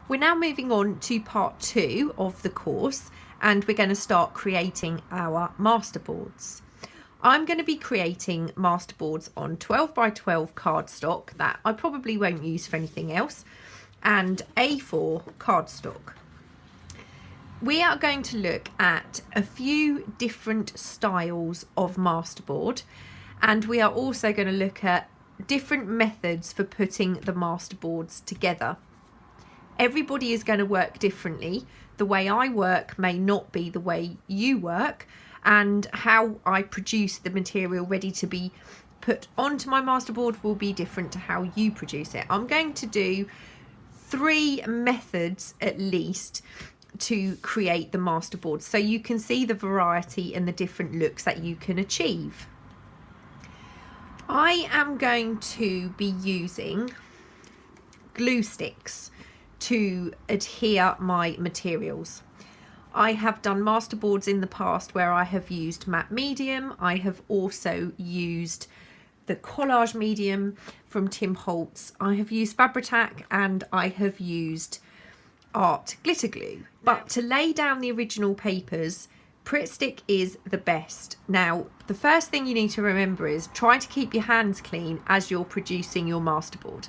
We're now moving on to part 2 of the course, and we're going to start creating our masterboards. I'm going to be creating masterboards on 12 by 12 cardstock that I probably won't use for anything else, and A4 cardstock. We are going to look at a few different styles of masterboard, and we are also going to look at different methods for putting the masterboards together. Everybody is going to work differently. The way I work may not be the way you work, and how I produce the material ready to be put onto my masterboard will be different to how you produce it. I'm going to do 3 methods at least to create the masterboard, so you can see the variety and the different looks that you can achieve. I am going to be using glue sticks to adhere my materials. I have done masterboards in the past where I have used matte medium. I have also used the collage medium from Tim Holtz. I have used Fabri-Tac, and I have used art glitter glue. But to lay down the original papers, Pritt Stick is the best. Now, the first thing you need to remember is try to keep your hands clean as you're producing your masterboard.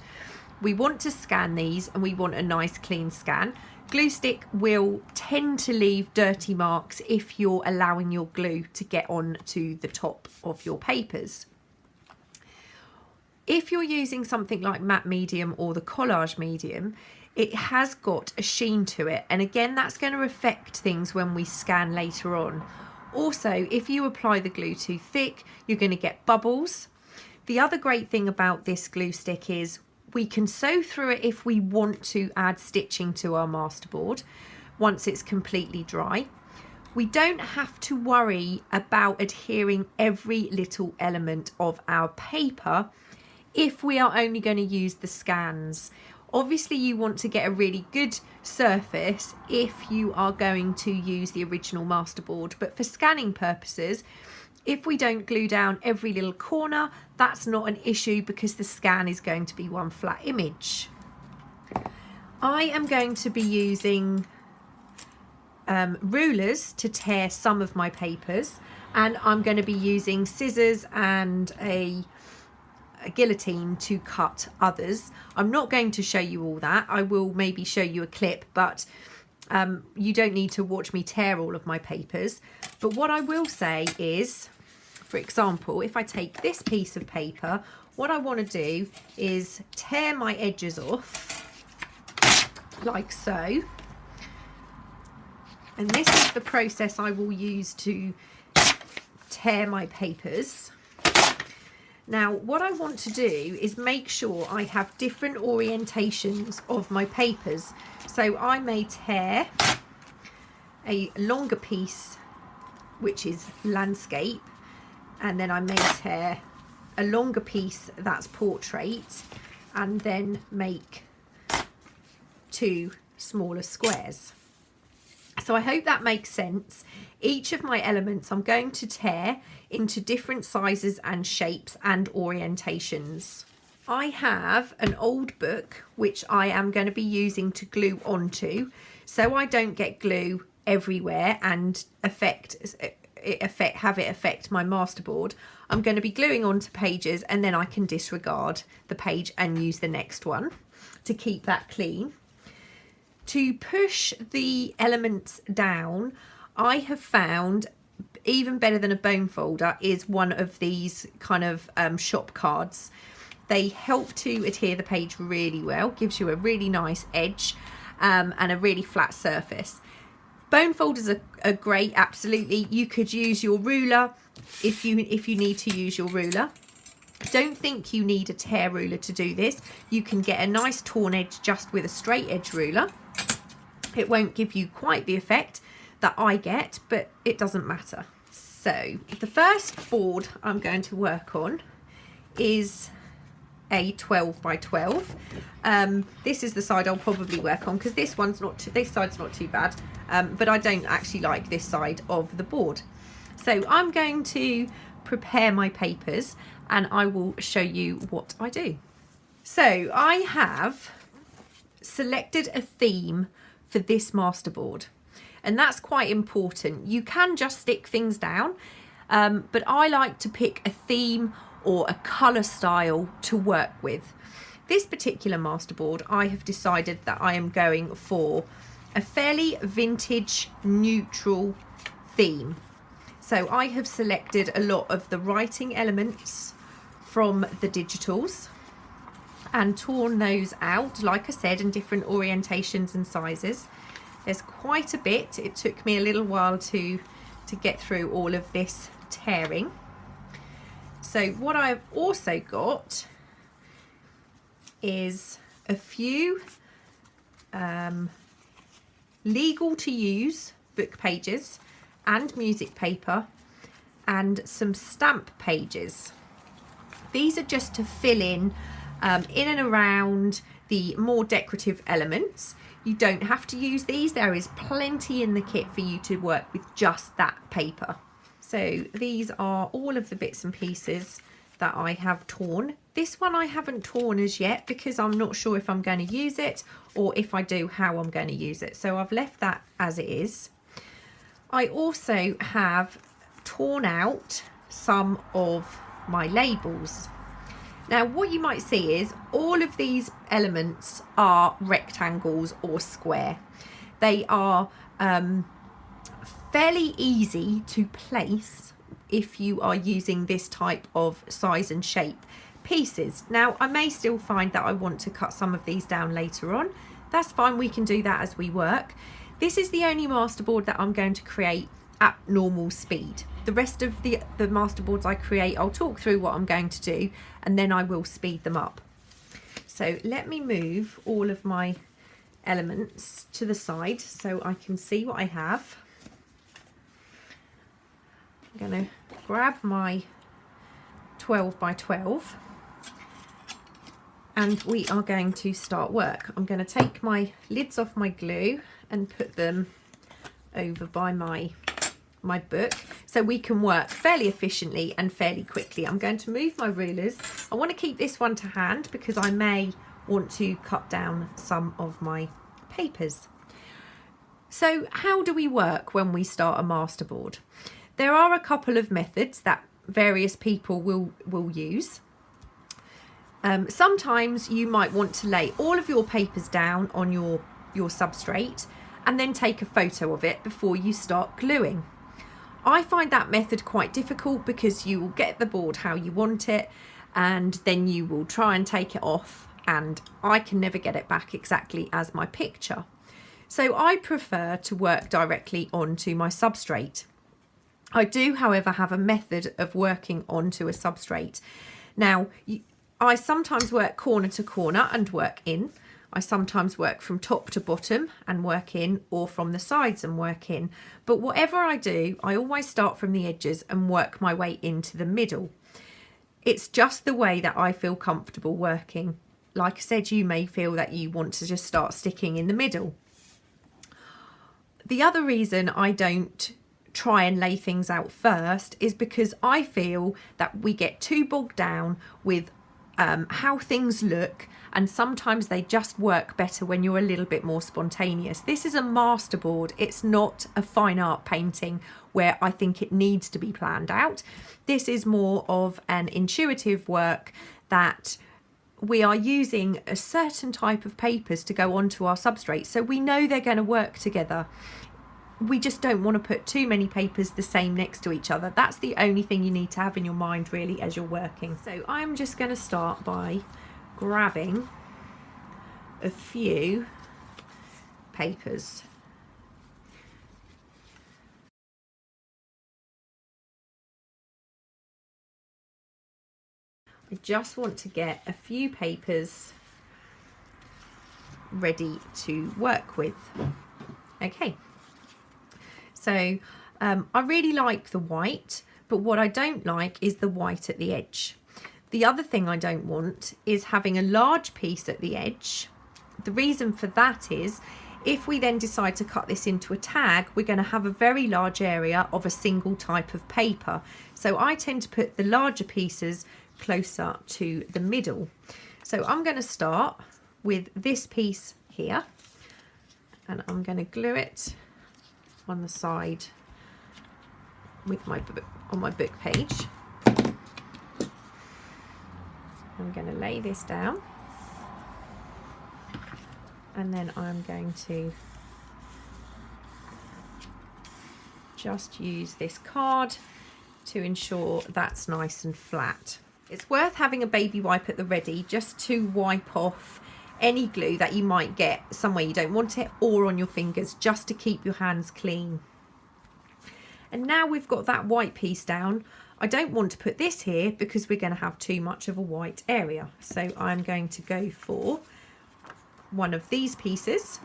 We want to scan these, and we want a nice clean scan. Glue stick will tend to leave dirty marks if you're allowing your glue to get on to the top of your papers. If you're using something like matte medium or the collage medium, it has got a sheen to it, and again that's going to affect things when we scan later on. Also, if you apply the glue too thick, you're going to get bubbles. The other great thing about this glue stick is we can sew through it if we want to add stitching to our masterboard once it's completely dry. We don't have to worry about adhering every little element of our paper if we are only going to use the scans. Obviously you want to get a really good surface if you are going to use the original masterboard, but for scanning purposes, if we don't glue down every little corner, that's not an issue because the scan is going to be one flat image. I am going to be using rulers to tear some of my papers, and I'm going to be using scissors and a guillotine to cut others. I'm not going to show you all that. I will maybe show you a clip, but you don't need to watch me tear all of my papers. But what I will say is, for example, if I take this piece of paper, what I want to do is tear my edges off like so. And this is the process I will use to tear my papers. Now, what I want to do is make sure I have different orientations of my papers. So I may tear a longer piece, which is landscape, and then I may tear a longer piece that's portrait, and then make 2 smaller squares. So I hope that makes sense. Each of my elements I'm going to tear into different sizes and shapes and orientations. I have an old book which I am going to be using to glue onto, so I don't get glue everywhere and have it affect my masterboard. I'm going to be gluing onto pages, and then I can disregard the page and use the next one to keep that clean. To push the elements down, I have found even better than a bone folder is one of these kind of shop cards. They help to adhere the page really well, gives you a really nice edge and a really flat surface. Bone folders are great, absolutely. You could use your ruler if you need to use your ruler. Don't think you need a tear ruler to do this. You can get a nice torn edge just with a straight edge ruler. It won't give you quite the effect that I get, but it doesn't matter. So the first board I'm going to work on is a 12 by 12. This is the side I'll probably work on because this side's not too bad, but I don't actually like this side of the board. So I'm going to prepare my papers and I will show you what I do. So I have selected a theme for this masterboard, and that's quite important. You can just stick things down, but I like to pick a theme or a colour style to work with. This particular masterboard, I have decided that I am going for a fairly vintage neutral theme. So I have selected a lot of the writing elements from the digitals and torn those out, like I said, in different orientations and sizes. There's quite a bit. It took me a little while to get through all of this tearing. So what I've also got is a few legal to use book pages and music paper and some stamp pages. These are just to fill in and around the more decorative elements. You don't have to use these. There is plenty in the kit for you to work with just that paper. So these are all of the bits and pieces that I have torn. This one I haven't torn as yet because I'm not sure if I'm going to use it, or if I do, how I'm going to use it. So I've left that as it is. I also have torn out some of my labels. Now what you might see is all of these elements are rectangles or square. They are fairly easy to place if you are using this type of size and shape pieces. Now I may still find that I want to cut some of these down later on. That's fine, we can do that as we work. This is the only masterboard that I'm going to create at normal speed. The rest of the masterboards I create, I'll talk through what I'm going to do and then I will speed them up. So let me move all of my elements to the side so I can see what I have. I'm going to grab my 12 by 12 and we are going to start work. I'm going to take my lids off my glue and put them over by my book so we can work fairly efficiently and fairly quickly. I'm going to move my rulers. I want to keep this one to hand because I may want to cut down some of my papers. So how do we work when we start a masterboard? There are a couple of methods that various people will use. Sometimes you might want to lay all of your papers down on your substrate and then take a photo of it before you start gluing. I find that method quite difficult because you will get the board how you want it and then you will try and take it off and I can never get it back exactly as my picture. So I prefer to work directly onto my substrate. I do, however, have a method of working onto a substrate. Now, I sometimes work corner to corner and work in. I sometimes work from top to bottom and work in, or from the sides and work in. But whatever I do, I always start from the edges and work my way into the middle. It's just the way that I feel comfortable working. Like I said, you may feel that you want to just start sticking in the middle. The other reason I don't try and lay things out first is because I feel that we get too bogged down with how things look, and sometimes they just work better when you're a little bit more spontaneous. This is a masterboard. It's not a fine art painting where I think it needs to be planned out. This is more of an intuitive work that we are using a certain type of papers to go onto our substrate, so we know they're going to work together. We just don't want to put too many papers the same next to each other. That's the only thing you need to have in your mind really as you're working. So I'm just going to start by grabbing a few papers. I just want to get a few papers ready to work with. Okay. So I really like the white, but what I don't like is the white at the edge. The other thing I don't want is having a large piece at the edge. The reason for that is if we then decide to cut this into a tag, we're going to have a very large area of a single type of paper. So I tend to put the larger pieces closer to the middle. So I'm going to start with this piece here. here, and I'm going to glue it on the side with my book, on my book page. I'm going to lay this down, and then I'm going to just use this card to ensure that's nice and flat. It's worth having a baby wipe at the ready just to wipe off any glue that you might get somewhere you don't want it, or on your fingers, just to keep your hands clean. And now we've got that white piece down, I don't want to put this here because we're going to have too much of a white area. So I'm going to go for one of these pieces,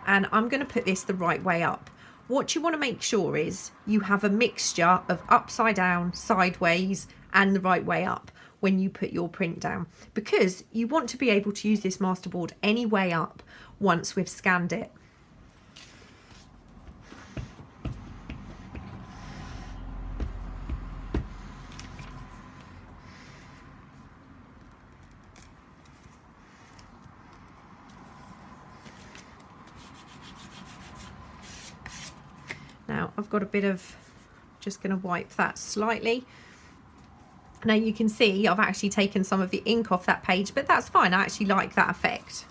and I'm going to put this the right way up. What you want to make sure is you have a mixture of upside down, sideways, and the right way up when you put your print down, because you want to be able to use this masterboard any way up once we've scanned it. Now I've got a bit of, just going to wipe that slightly. Now you can see I've actually taken some of the ink off that page, but that's fine. I actually like that effect.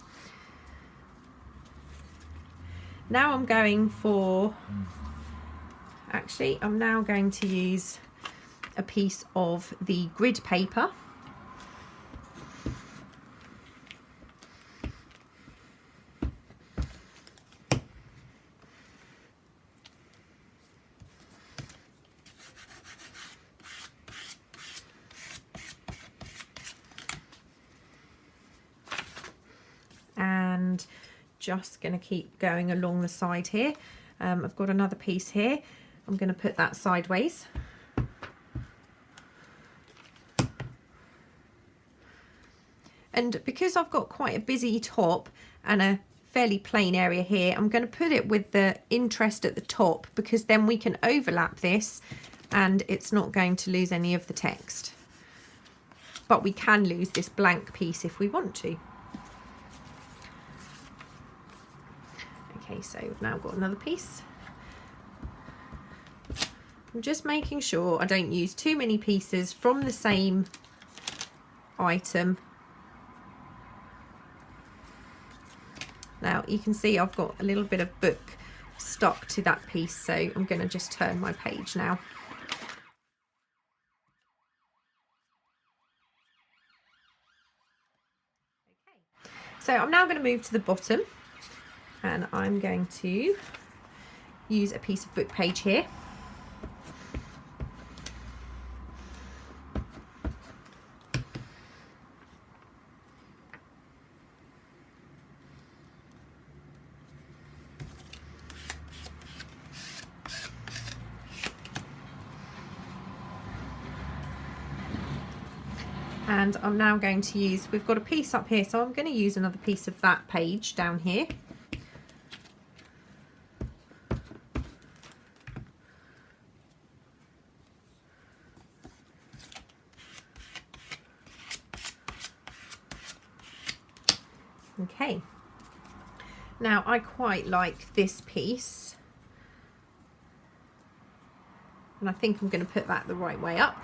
Now I'm going for, I'm now going to use a piece of the grid paper. And just going to keep going along the side here. I've got another piece here. I'm going to put that sideways. And because I've got quite a busy top and a fairly plain area here, I'm going to put it with the interest at the top, because then we can overlap this and it's not going to lose any of the text. But we can lose this blank piece if we want to. Okay, so we've now got another piece. I'm just making sure I don't use too many pieces from the same item. Now you can see I've got a little bit of book stuck to that piece, so I'm going to just turn my page now. Okay. So I'm now going to move to the bottom, and I'm going to use a piece of book page here. And I'm now going to use, we've got a piece up here, so I'm going to use another piece of that page down here. Okay, now I quite like this piece, and I think I'm going to put that the right way up.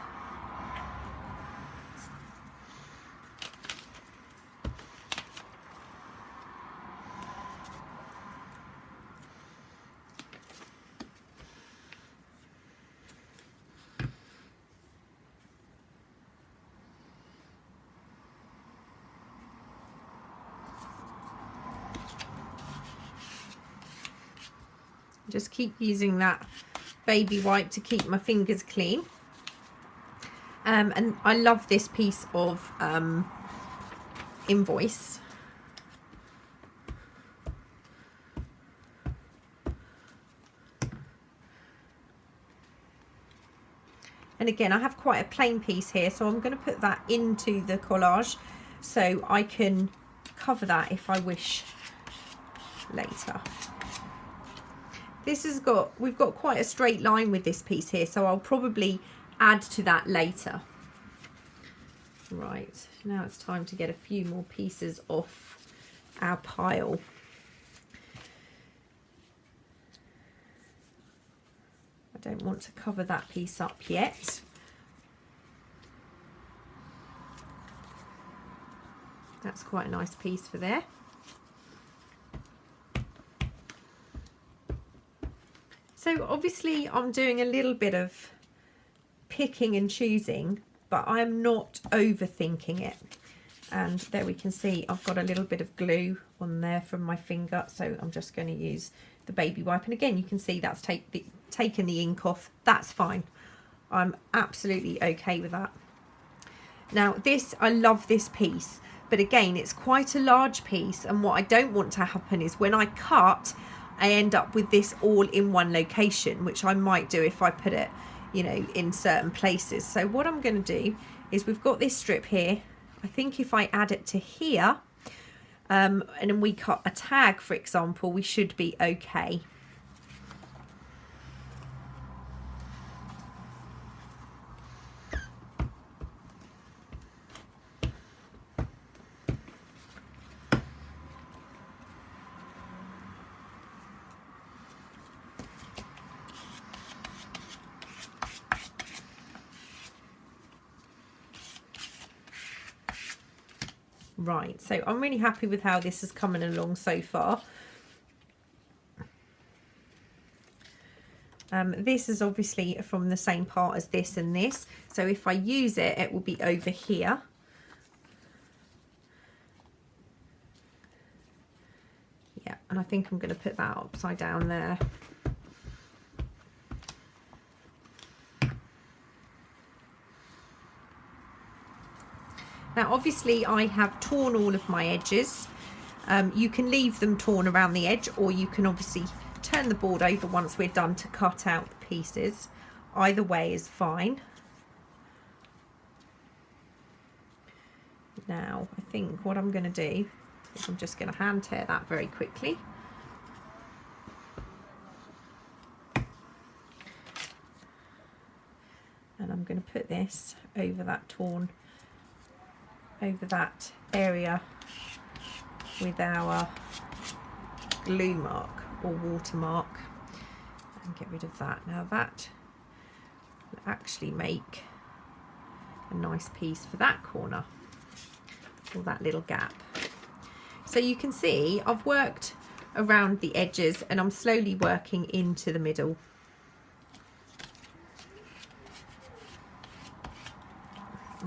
Just keep using that baby wipe to keep my fingers clean. And I love this piece of invoice. And again, I have quite a plain piece here, so I'm going to put that into the collage so I can cover that if I wish later. This has got, we've got quite a straight line with this piece here, so I'll probably add to that later. Right, now it's time to get a few more pieces off our pile. I don't want to cover that piece up yet. That's quite a nice piece for there. So obviously I'm doing a little bit of picking and choosing, but I'm not overthinking it. And there we can see I've got a little bit of glue on there from my finger, so I'm just going to use the baby wipe. And again, you can see that's taken the ink off. That's fine. I'm absolutely okay with that. Now this, I love this piece, but again, it's quite a large piece, and what I don't want to happen is when I cut, I end up with this all in one location, which I might do if I put it, you know, in certain places. So what I'm going to do is, we've got this strip here. I think if I add it to here, and then we cut a tag, for example, we should be okay. Right, so I'm really happy with how this is coming along so far. This is obviously from the same part as this and this, so if I use it, it will be over here. Yeah, and I think I'm going to put that upside down there. Now obviously I have torn all of my edges. You can leave them torn around the edge, or you can obviously turn the board over once we're done to cut out the pieces. Either way is fine. Now I think what I'm going to do is I'm just going to hand tear that very quickly. And I'm going to put this over that torn, over that area with our glue mark or watermark, and get rid of that. Now that will actually make a nice piece for that corner, or that little gap. So you can see I've worked around the edges and I'm slowly working into the middle.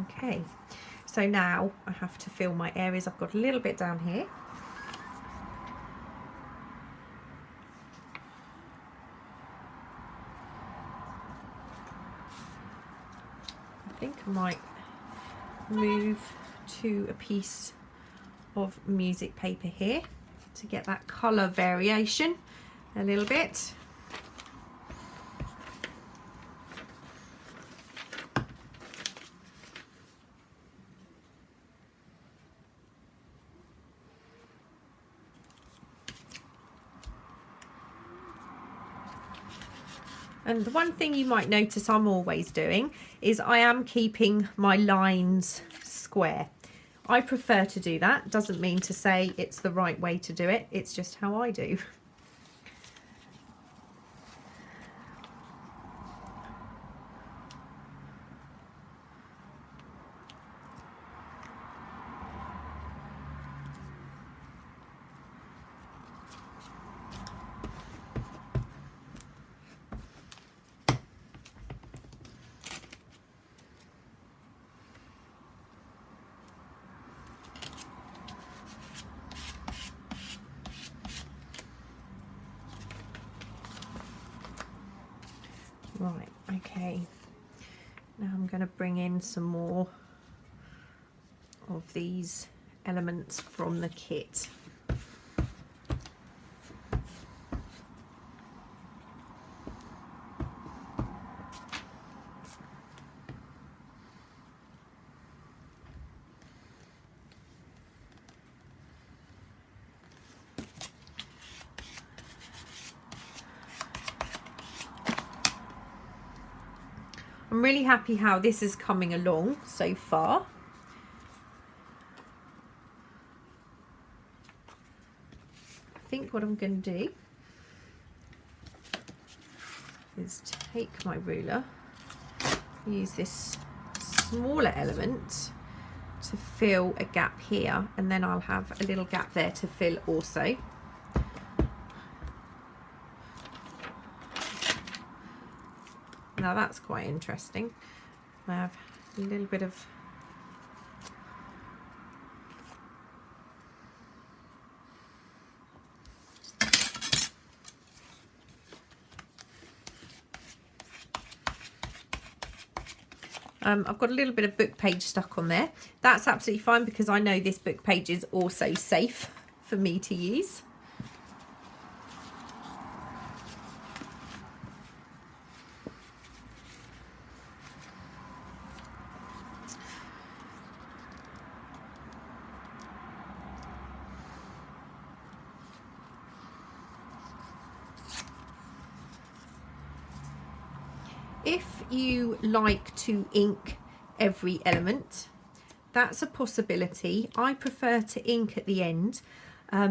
Okay, so now I have to fill my areas. I've got a little bit down here. I think I might move to a piece of music paper here to get that colour variation a little bit. And the one thing you might notice I'm always doing is I am keeping my lines square. I prefer to do that. Doesn't mean to say it's the right way to do it. It's just how I do. Right, okay, now I'm going to bring in some more of these elements from the kit. I'm really happy how this is coming along so far. I think what I'm going to do is take my ruler, use this smaller element to fill a gap here, and then I'll have a little gap there to fill also. Now that's quite interesting. I have a little bit of I've got a little bit of book page stuck on there. That's absolutely fine because I know this book page is also safe for me to use. If you like to ink every element, that's a possibility. I prefer to ink at the end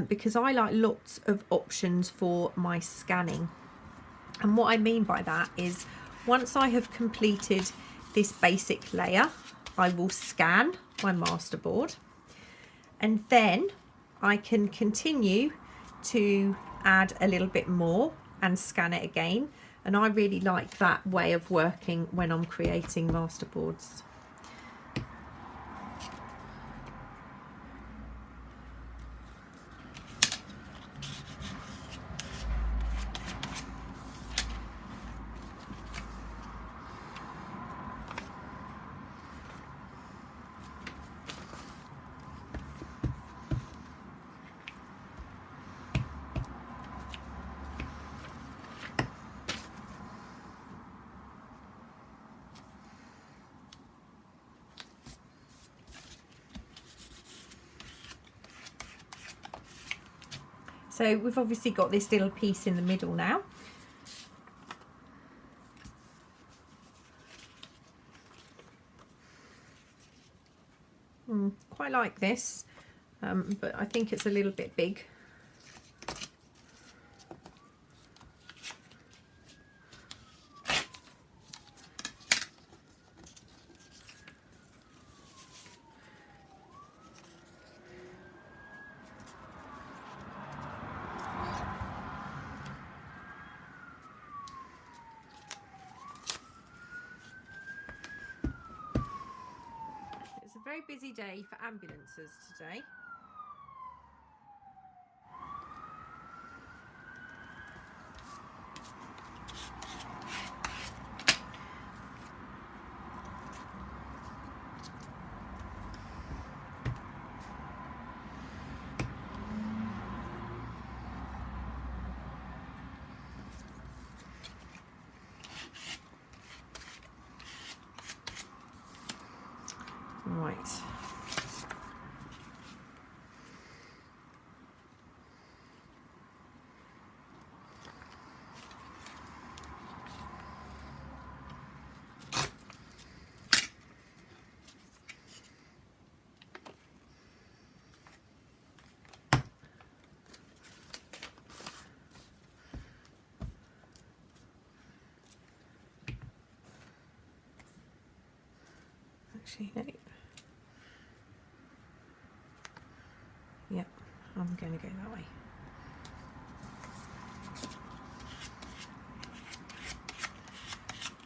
because I like lots of options for my scanning. And what I mean by that is once I have completed this basic layer, I will scan my masterboard, and then I can continue to add a little bit more and scan it again. And I really like that way of working when I'm creating masterboards. So we've obviously got this little piece in the middle now. Quite like this, but I think it's a little bit big. Very busy day for ambulances today. Right. Actually, no. Yep, I'm going to go that way.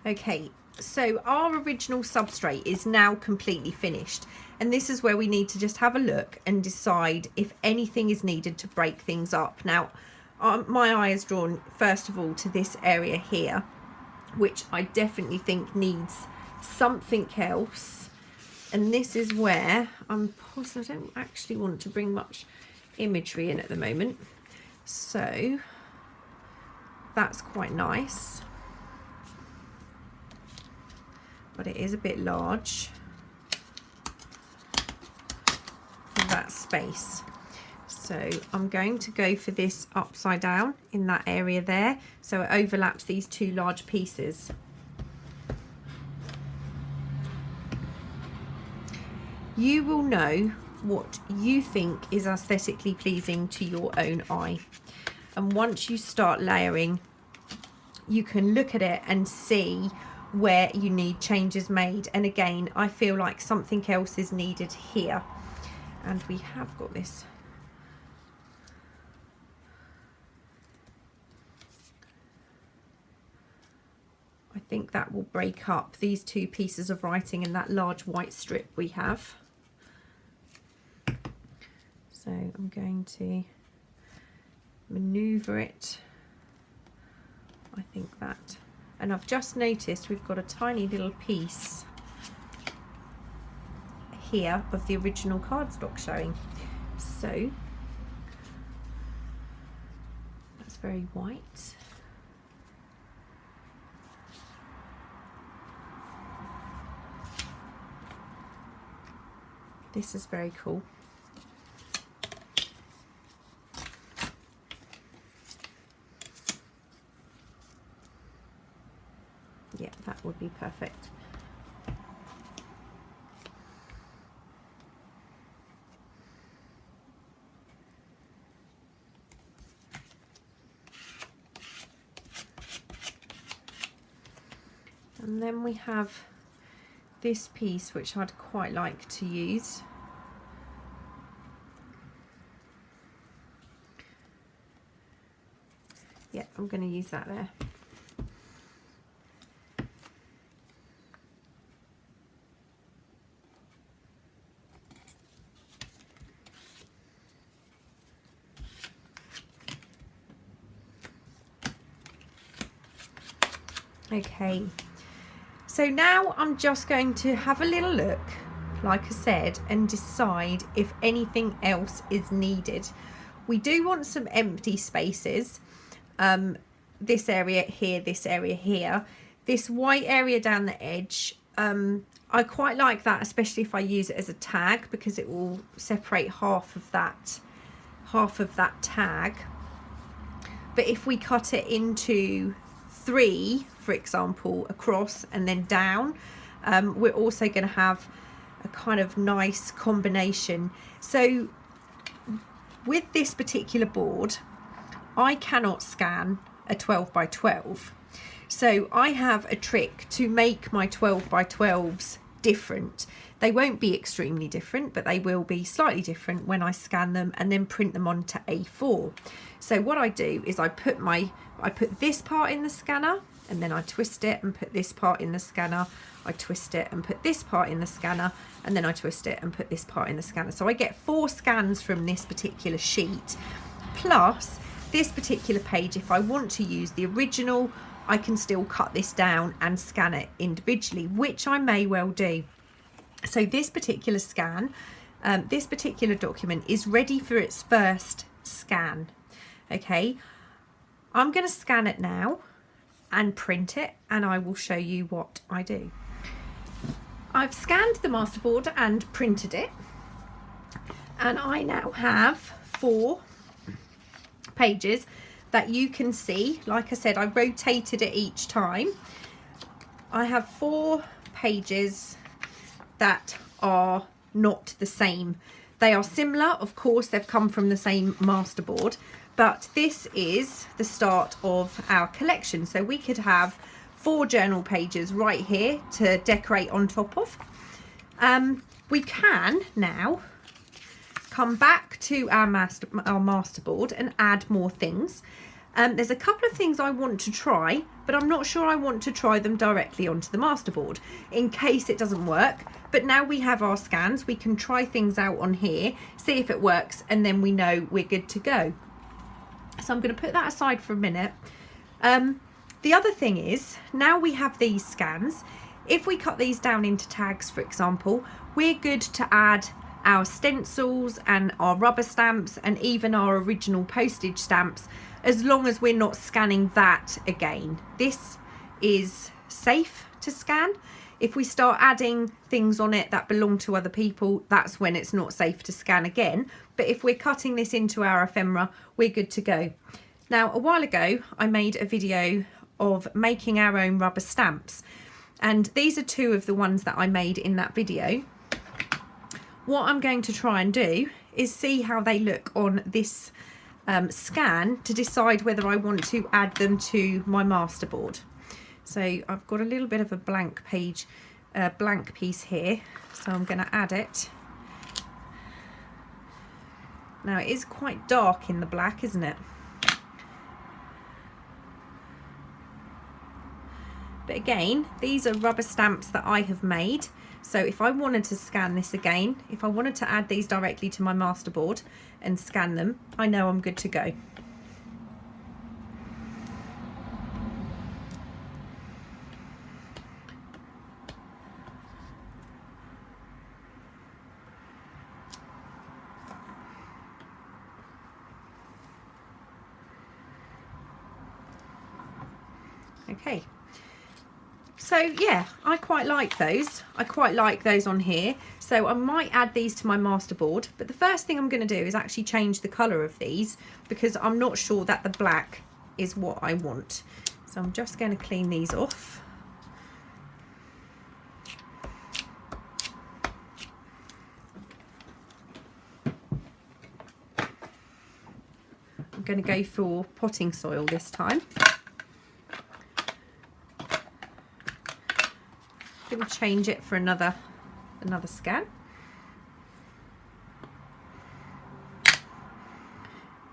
Okay, so our original substrate is now completely finished, and this is where we need to just have a look and decide if anything is needed to break things up. Now, my eye is drawn first of all to this area here, which I definitely think needs something else. And this is where I don't actually want to bring much imagery in at the moment. So that's quite nice. But it is a bit large for that space. So I'm going to go for this upside down in that area there, so it overlaps these two large pieces. You will know what you think is aesthetically pleasing to your own eye. And once you start layering you can look at it and see where you need changes made. And again, I feel like something else is needed here, and we have got this. I think that will break up these two pieces of writing and that large white strip we have. So I'm going to maneuver it. I think that, and I've just noticed we've got a tiny little piece here of the original cardstock showing. So that's very white. This is very cool. Yeah, that would be perfect. And then we have this piece, which I'd quite like to use. Yeah, I'm going to use that there. Okay, so now I'm just going to have a little look, like I said, and decide if anything else is needed. We do want some empty spaces. This area here, this area here, this white area down the edge. I quite like that, especially if I use it as a tag, because it will separate half of that tag. But if we cut it into 3, for example, across and then down, we're also going to have a kind of nice combination. So with this particular board, I cannot scan a 12 by 12. So I have a trick to make my 12 by 12s different. They won't be extremely different, but they will be slightly different when I scan them and then print them onto A4. So what I do is I put this part in the scanner, and then I twist it and put this part in the scanner. I twist it and put this part in the scanner, and then I twist it and put this part in the scanner. So I get 4 scans from this particular sheet, plus this particular page. If I want to use the original, I can still cut this down and scan it individually, which I may well do. So this particular scan, this particular document is ready for its first scan. Okay, I'm going to scan it now and print it, and I will show you what I do. I've scanned the masterboard and printed it, and I now have 4 pages that you can see. Like I said, I rotated it each time. I have 4 pages that are not the same. They are similar, of course, they've come from the same masterboard, but this is the start of our collection. So we could have 4 journal pages right here to decorate on top of. We can now come back to our masterboard and add more things. There's a couple of things I want to try, but I'm not sure I want to try them directly onto the masterboard in case it doesn't work. But now we have our scans, we can try things out on here, see if it works, and then we know we're good to go. So I'm going to put that aside for a minute. The other thing is, now we have these scans, if we cut these down into tags, for example, we're good to add our stencils and our rubber stamps and even our original postage stamps, as long as we're not scanning that again. This is safe to scan. If we start adding things on it that belong to other people, that's when it's not safe to scan again. But if we're cutting this into our ephemera, we're good to go. Now, a while ago, I made a video of making our own rubber stamps, and these are 2 of the ones that I made in that video. What I'm going to try and do is see how they look on this scan to decide whether I want to add them to my masterboard. So I've got a little bit of a blank page, blank piece here, so I'm going to add it. Now it is quite dark in the black, isn't it? But again, these are rubber stamps that I have made. So if I wanted to scan this again, if I wanted to add these directly to my masterboard and scan them, I know I'm good to go. Okay, so yeah, I quite like those. I quite like those on here. So I might add these to my masterboard, but the first thing I'm going to do is actually change the colour of these because I'm not sure that the black is what I want. So I'm just going to clean these off. I'm going to go for potting soil this time. I'm going to change it for another scan.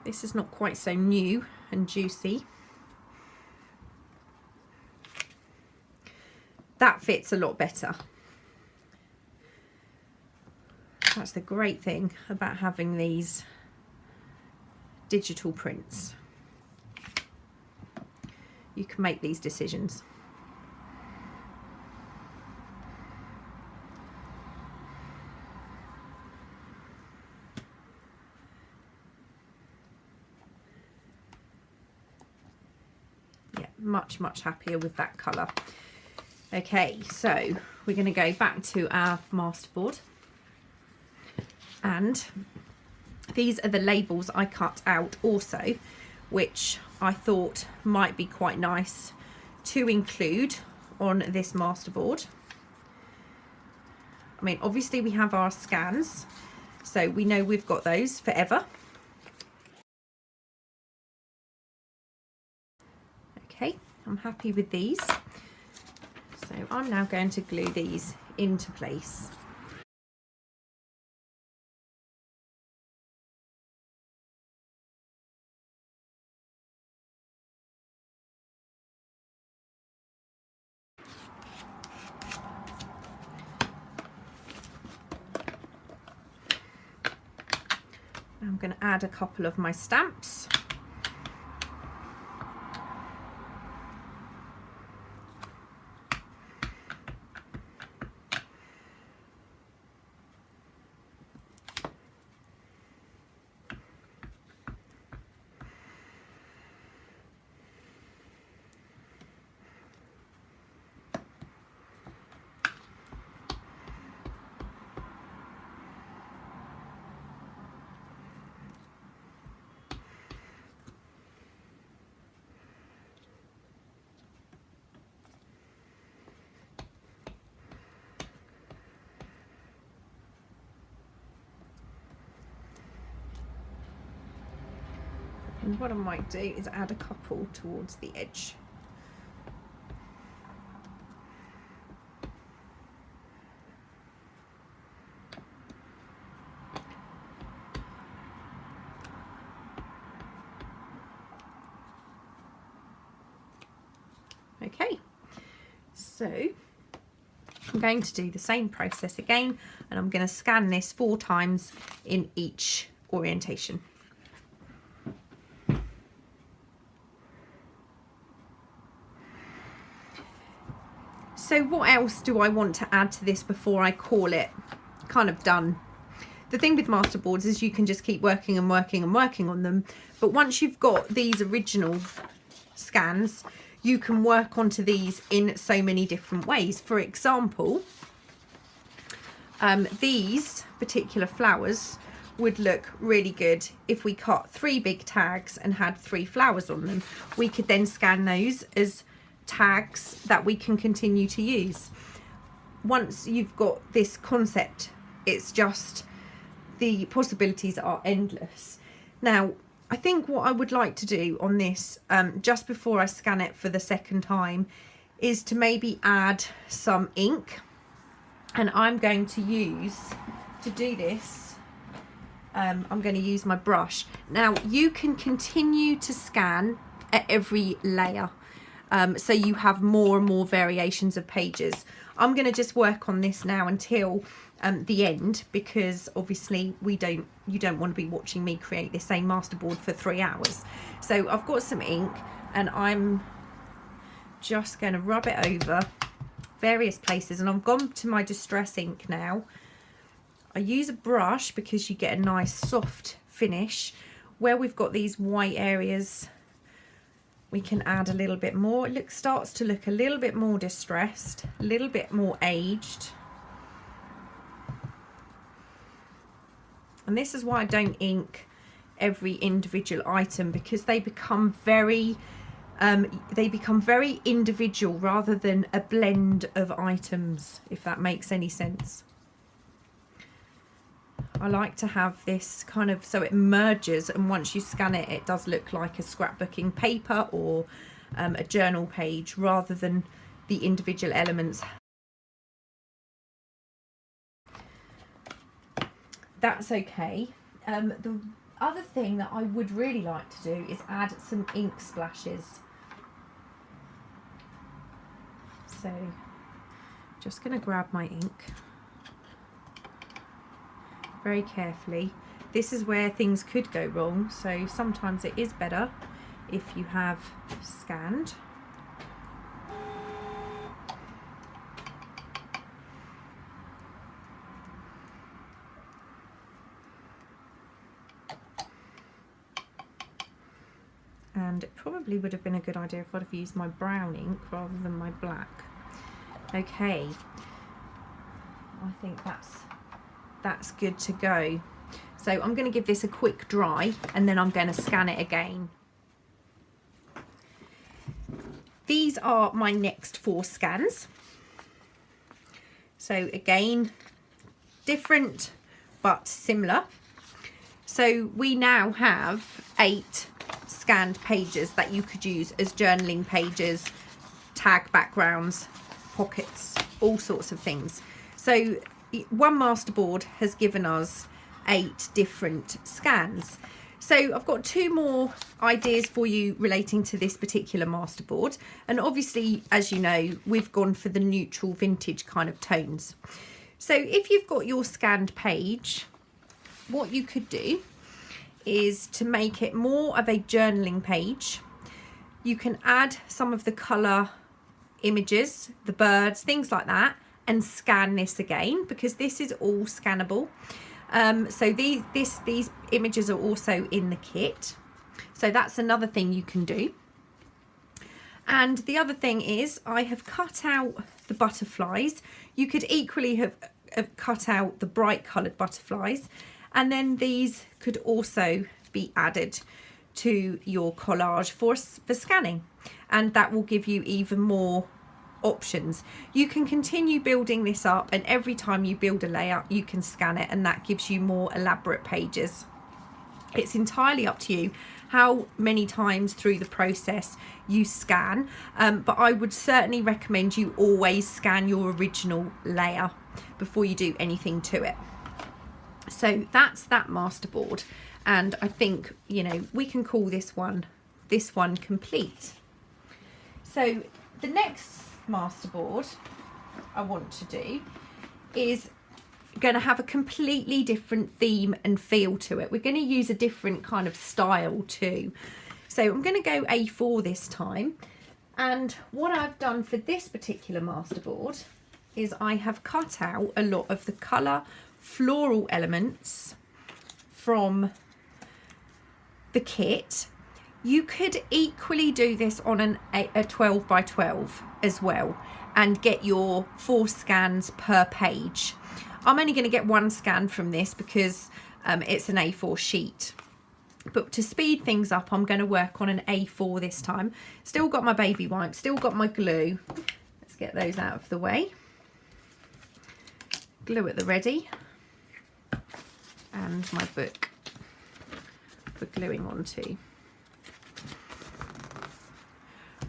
This is not quite so new and juicy. That fits a lot better. That's the great thing about having these digital prints. You can make these decisions. Much happier with that colour. Okay, so we're going to go back to our masterboard, and these are the labels I cut out also, which I thought might be quite nice to include on this masterboard. I mean, obviously we have our scans, so we know we've got those forever. Okay, I'm happy with these. So I'm now going to glue these into place. I'm going to add a couple of my stamps. And what I might do is add a couple towards the edge. Okay, so I'm going to do the same process again, and I'm going to scan this 4 times in each orientation. So what else do I want to add to this before I call it kind of done? The thing with masterboards is you can just keep working and working and working on them, but once you've got these original scans, you can work onto these in so many different ways. For example, these particular flowers would look really good if we cut 3 big tags and had 3 flowers on them. We could then scan those as tags that we can continue to use. Once you've got this concept, it's just, the possibilities are endless. Now, I think what I would like to do on this, just before I scan it for the second time, is to maybe add some ink. And I'm going to use, to do this, I'm going to use my brush. Now you can continue to scan at every layer, so you have more and more variations of pages. I'm going to just work on this now until the end, because obviously you don't want to be watching me create this same masterboard for 3 hours. So I've got some ink and I'm just going to rub it over various places, and I've gone to my distress ink now. I use a brush because you get a nice soft finish. Where we've got these white areas, we can add a little bit more. It starts to look a little bit more distressed, a little bit more aged. And this is why I don't ink every individual item, because they become very individual rather than a blend of items, if that makes any sense. I like to have this kind of, so it merges, and once you scan it, it does look like a scrapbooking paper or a journal page, rather than the individual elements. That's okay. The other thing that I would really like to do is add some ink splashes. So just going to grab my ink very carefully. This is where things could go wrong, so sometimes it is better if you have scanned. And it probably would have been a good idea if I'd have used my brown ink rather than my black. Okay, I think that's good to go. So I'm going to give this a quick dry, and then I'm going to scan it again. These are my next 4 scans. So again, different but similar. So we now have 8 scanned pages that you could use as journaling pages, tag backgrounds, pockets, all sorts of things. So one masterboard has given us 8 different scans. So I've got 2 more ideas for you relating to this particular masterboard, and obviously, as you know, we've gone for the neutral vintage kind of tones. So if you've got your scanned page, what you could do is to make it more of a journaling page. You can add some of the colour images, the birds, things like that, and scan this again, because this is all scannable. So these images are also in the kit, so that's another thing you can do. And the other thing is, I have cut out the butterflies. You could equally have cut out the bright coloured butterflies, and then these could also be added to your collage for scanning, and that will give you even more options. You can continue building this up, and every time you build a layout you can scan it, and that gives you more elaborate pages. It's entirely up to you how many times through the process you scan, but I would certainly recommend you always scan your original layer before you do anything to it. So that's that masterboard, and I think, you know, we can call this one complete. So the next masterboard I want to do is going to have a completely different theme and feel to it. We're going to use a different kind of style too. So I'm going to go A4 this time, and what I've done for this particular masterboard is I have cut out a lot of the colour floral elements from the kit. You could equally do this on a 12 by 12 as well, and get your 4 scans per page. I'm only going to get 1 scan from this because it's an A4 sheet, but to speed things up I'm going to work on an A4 this time. Still got my baby wipes, still got my glue. Let's get those out of the way. Glue at the ready, and my book. we're gluing onto.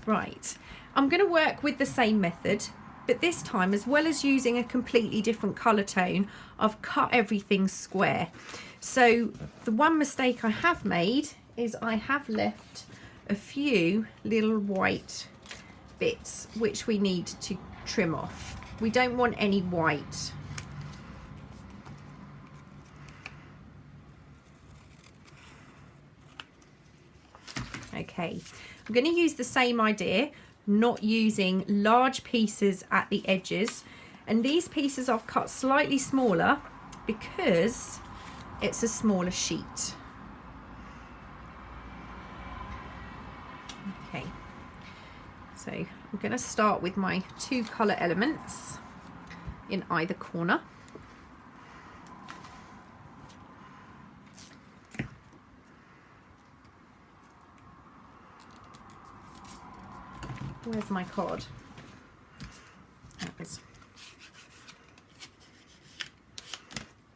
Right, I'm going to work with the same method, but this time, as well as using a completely different colour tone, I've cut everything square. So the one mistake I have made is I have left a few little white bits which we need to trim off. We don't want any white. Okay, I'm going to use the same idea, not using large pieces at the edges, and these pieces I've cut slightly smaller because it's a smaller sheet. Okay, so I'm going to start with my two colour elements in either corner. Where's my card? There it is.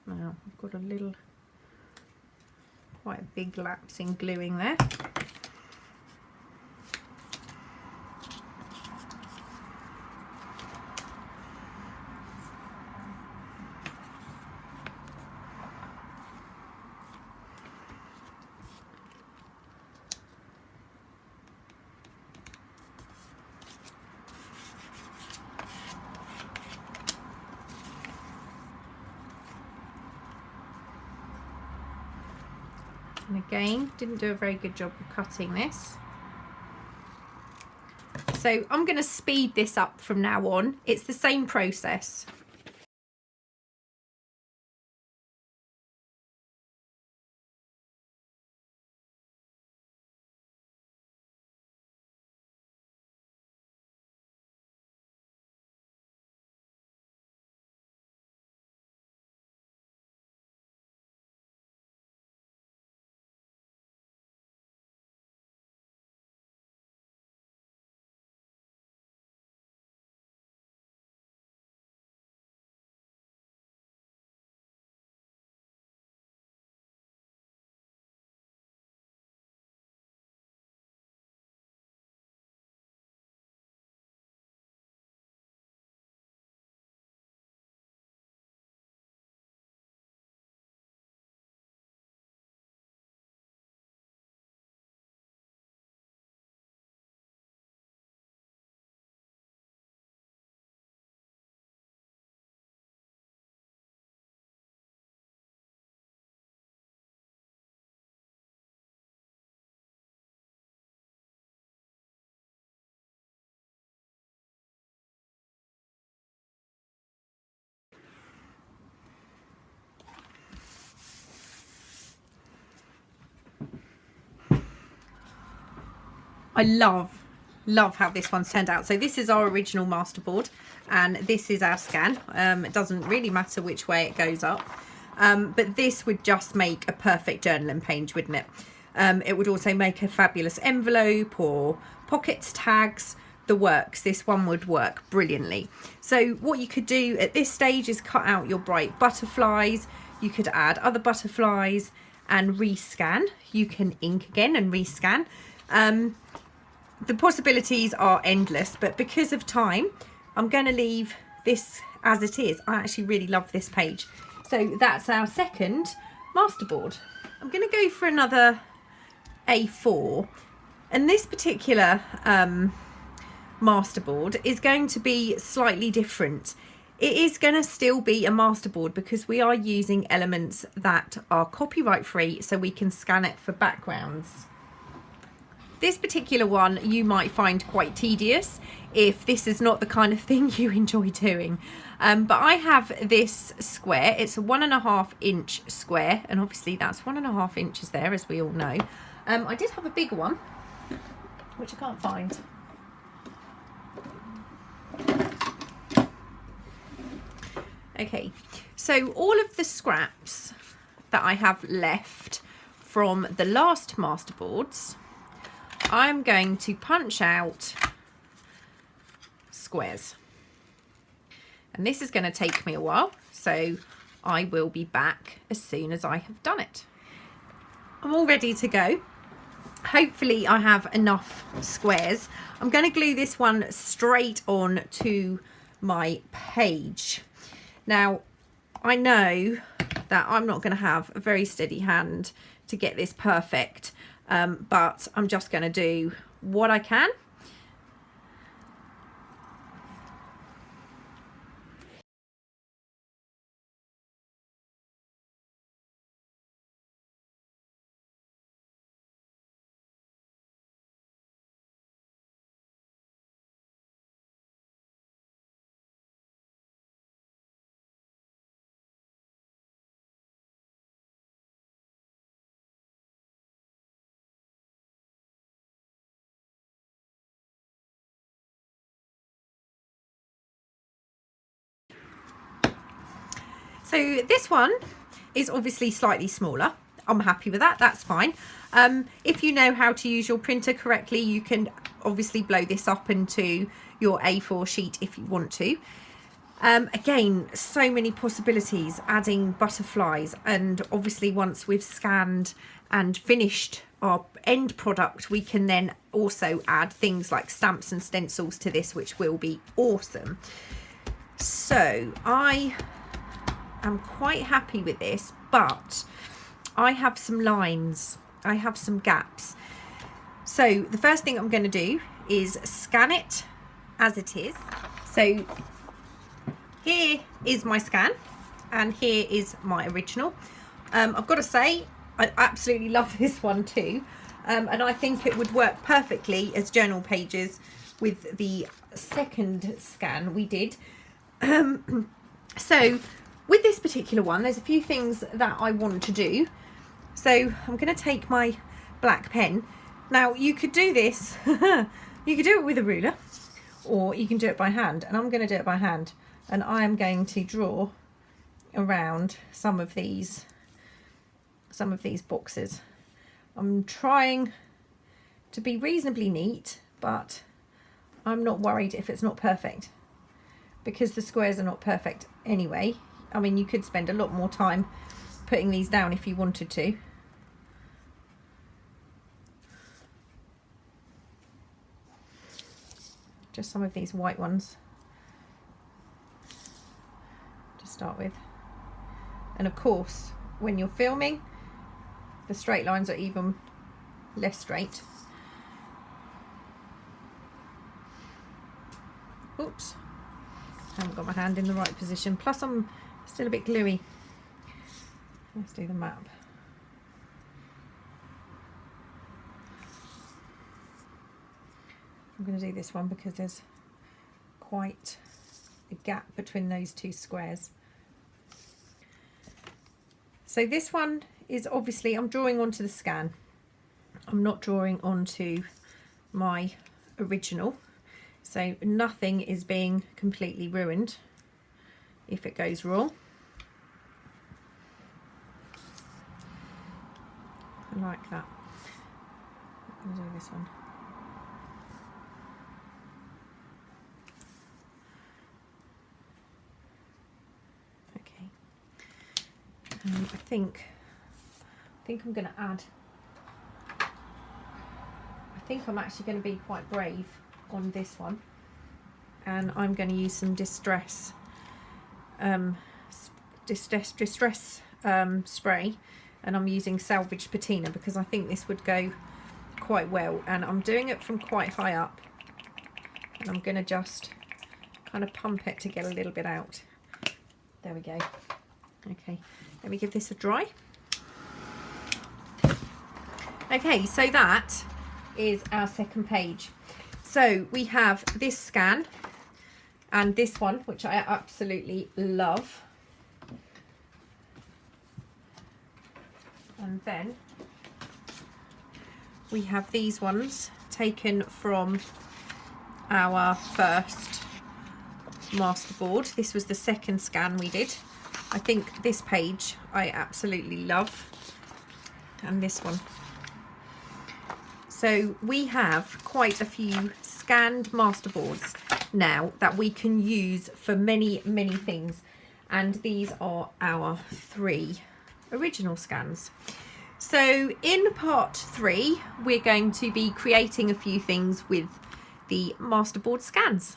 Now I've got a little, quite a big lapse in gluing there. And again, didn't do a very good job of cutting this. So I'm going to speed this up from now on. It's the same process. I love how this one's turned out. So this is our original masterboard and this is our scan. It doesn't really matter which way it goes up, but this would just make a perfect journaling page, wouldn't it? It would also make a fabulous envelope or pockets, tags, the works. This one would work brilliantly. So what you could do at this stage is cut out your bright butterflies. You could add other butterflies and rescan. You can ink again and rescan. The possibilities are endless, but because of time, I'm going to leave this as it is. I actually really love this page. So that's our second masterboard. I'm going to go for another A4, and this particular masterboard is going to be slightly different. It is going to still be a masterboard because we are using elements that are copyright free, so we can scan it for backgrounds. This particular one you might find quite tedious if this is not the kind of thing you enjoy doing. But I have this square. It's a 1.5 inch square, and obviously that's 1.5 inches there, as we all know. I did have a bigger one, which I can't find. Okay, so all of the scraps that I have left from the last masterboards, I'm going to punch out squares, and this is going to take me a while, so I will be back as soon as I have done it. I'm all ready to go. Hopefully I have enough squares. I'm going to glue this one straight on to my page. Now, I know that I'm not going to have a very steady hand to get this perfect, but I'm just going to do what I can. So this one is obviously slightly smaller. I'm happy with that, that's fine. If you know how to use your printer correctly, you can obviously blow this up into your A4 sheet if you want to. Again, so many possibilities, adding butterflies, and obviously once we've scanned and finished our end product, we can then also add things like stamps and stencils to this, which will be awesome. So I am quite happy with this, but I have some lines, I have some gaps. So the first thing I'm going to do is scan it as it is. So here is my scan and here is my original. I've got to say, I absolutely love this one too, and I think it would work perfectly as journal pages with the second scan we did. So with this particular one, there's a few things that I want to do. So I'm going to take my black pen. Now you could do this, you could do it with a ruler, or you can do it by hand, and I'm going to do it by hand. And I am going to draw around some of these boxes. I'm trying to be reasonably neat, but I'm not worried if it's not perfect, because the squares are not perfect anyway. I mean, you could spend a lot more time putting these down if you wanted to. Just some of these white ones to start with. And of course, when you're filming, the straight lines are even less straight. Oops, haven't got my hand in the right position. Plus I'm still a bit gluey. Let's do the map. I'm going to do this one because there's quite a gap between those two squares. So this one is obviously, I'm drawing onto the scan. I'm not drawing onto my original. So nothing is being completely ruined if it goes wrong. I like that. I'm going to do this one. Okay. I think I'm going to add. I think I'm actually going to be quite brave on this one, and I'm going to use some distress spray, and I'm using salvaged patina because I think this would go quite well, and I'm doing it from quite high up, and I'm going to just kind of pump it to get a little bit out. There we go. Okay, let me give this a dry. Okay, so that is our second page. So we have this scan and this one, which I absolutely love. And then we have these ones taken from our first masterboard. This was the second scan we did. I think this page I absolutely love, and this one. So we have quite a few scanned masterboards now that we can use for many, many things. And these are our 3 original scans. So in part 3, we're going to be creating a few things with the Masterboard scans.